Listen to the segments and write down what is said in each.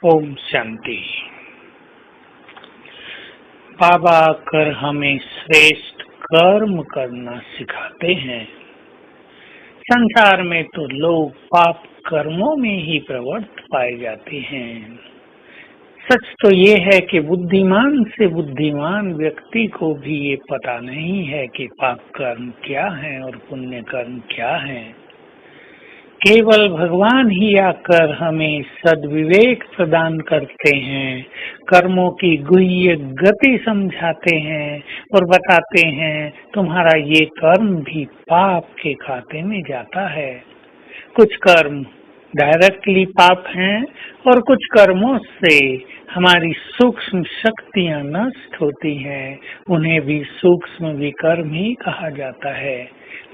ओम शांति। बाबा आकर हमें श्रेष्ठ कर्म करना सिखाते हैं। संसार में तो लोग पाप कर्मों में ही प्रवृत्त पाए जाते हैं। सच तो ये है कि बुद्धिमान से बुद्धिमान व्यक्ति को भी ये पता नहीं है कि पाप कर्म क्या है और पुण्य कर्म क्या है। केवल भगवान ही आकर हमें सद्विवेक प्रदान करते हैं, कर्मों की गुह्य गति समझाते हैं और बताते हैं तुम्हारा ये कर्म भी पाप के खाते में जाता है। कुछ कर्म डायरेक्टली पाप हैं और कुछ कर्मों से हमारी सूक्ष्म शक्तियां नष्ट होती हैं, उन्हें भी सूक्ष्म विकर्म ही कहा जाता है।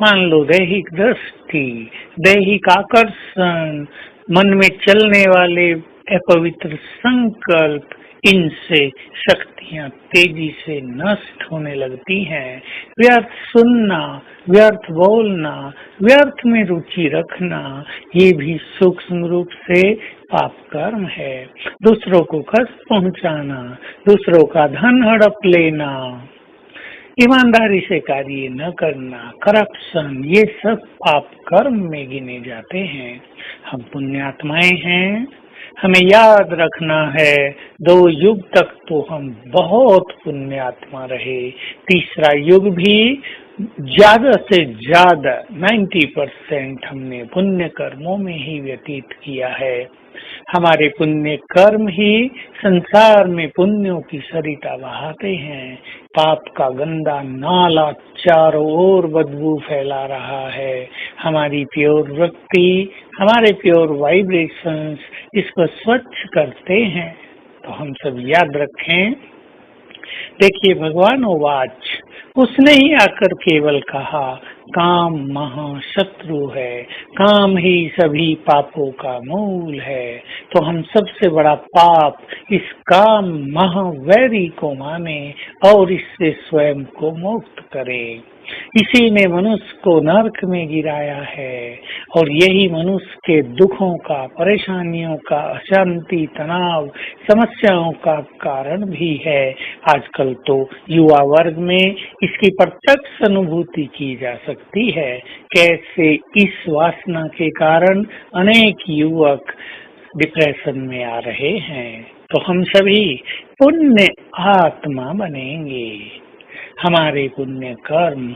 मान लो दैहिक दृष्टि, दैहिक आकर्षण, मन में चलने वाले अपवित्र संकल्प, इनसे शक्तियां तेजी से नष्ट होने लगती हैं। व्यर्थ सुनना, व्यर्थ बोलना, व्यर्थ में रुचि रखना, ये भी सूक्ष्म रूप से पाप कर्म है। दूसरों को कष्ट पहुंचाना, दूसरों का धन हड़प लेना, ईमानदारी से कार्य न करना, करप्शन, ये सब पाप कर्म में गिने जाते हैं। हम पुण्यात्माएं हैं, हमें याद रखना है 2 युग तक तो हम बहुत पुण्यात्मा रहे। तीसरा युग भी ज्यादा से ज्यादा 90% हमने पुण्य कर्मों में ही व्यतीत किया है। हमारे पुण्य कर्म ही संसार में पुण्यों की सरिता बहाते हैं। पाप का गंदा नाला चारों ओर बदबू फैला रहा है। हमारी प्योर वृत्ति, हमारे प्योर वाइब्रेशंस इसको स्वच्छ करते हैं। तो हम सब याद रखें। देखिए, भगवान वाच, उसने ही आकर केवल कहा काम महाशत्रु है, काम ही सभी पापों का मूल है। तो हम सबसे बड़ा पाप इस काम महावैरी को माने और इससे स्वयं को मुक्त करें। इसी ने मनुष्य को नरक में गिराया है और यही मनुष्य के दुखों का, परेशानियों का, अशांति, तनाव, समस्याओं का कारण भी है। आजकल तो युवा वर्ग में इसकी प्रत्यक्ष अनुभूति की जा सकती है। कैसे इस वासना के कारण अनेक युवक डिप्रेशन में आ रहे हैं। तो हम सभी पुण्य आत्मा बनेंगे। हमारे पुण्य कर्म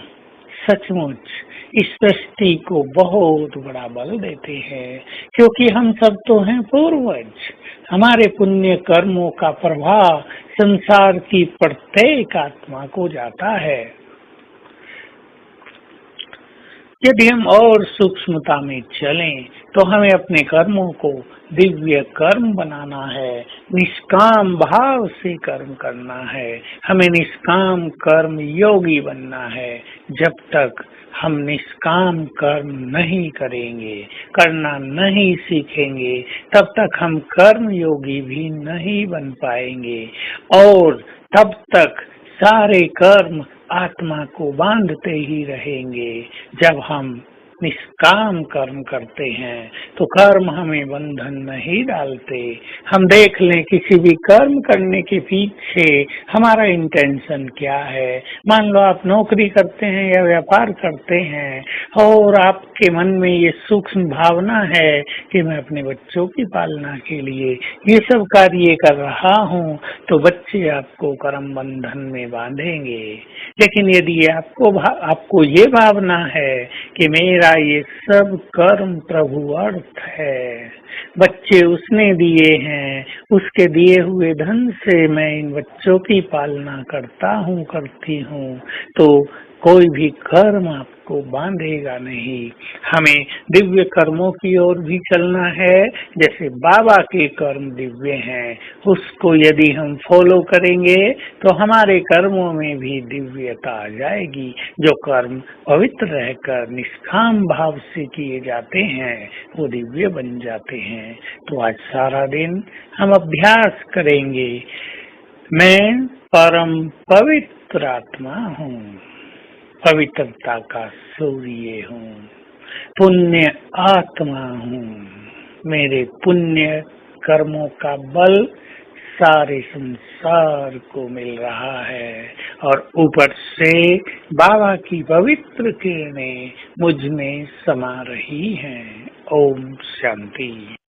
सचमुच इस सृष्टि को बहुत बड़ा बल देते हैं, क्योंकि हम सब तो हैं पूर्वज। हमारे पुण्य कर्मों का प्रभाव संसार की प्रत्येक आत्मा को जाता है। यदि हम और सूक्ष्मता में चलें तो हमें अपने कर्मों को दिव्य कर्म बनाना है, निष्काम भाव से कर्म करना है। हमें निष्काम कर्म योगी बनना है। जब तक हम निष्काम कर्म नहीं करेंगे, करना नहीं सीखेंगे, तब तक हम कर्म योगी भी नहीं बन पाएंगे और तब तक सारे कर्म आत्मा को बांधते ही रहेंगे। जब हम निष्काम कर्म करते हैं तो कर्म हमें बंधन नहीं डालते। हम देख लें किसी भी कर्म करने के पीछे हमारा इंटेंशन क्या है। मान लो आप नौकरी करते हैं या व्यापार करते हैं और आपके मन में ये सूक्ष्म भावना है कि मैं अपने बच्चों की पालना के लिए ये सब कार्य कर रहा हूँ, तो बच्चे आपको कर्म बंधन में बांधेंगे। लेकिन यदि आपको ये भावना है कि मेरा ये सब कर्म प्रभु अर्थ है, बच्चे उसने दिए हैं, उसके दिए हुए धन से मैं इन बच्चों की पालना करता हूँ, करती हूँ, तो कोई भी कर्म आपको बांधेगा नहीं। हमें दिव्य कर्मों की ओर भी चलना है। जैसे बाबा के कर्म दिव्य हैं, उसको यदि हम फॉलो करेंगे तो हमारे कर्मों में भी दिव्यता आ जाएगी। जो कर्म पवित्र रहकर निष्काम भाव से किए जाते हैं वो दिव्य बन जाते हैं। तो आज सारा दिन हम अभ्यास करेंगे। मैं परम पवित्र आत्मा हूँ, पवित्रता का सूर्य हूँ, पुण्य आत्मा हूँ। मेरे पुण्य कर्मों का बल सारे संसार को मिल रहा है और ऊपर से बाबा की पवित्र किरणें मुझ में समा रही हैं। ओम शांति।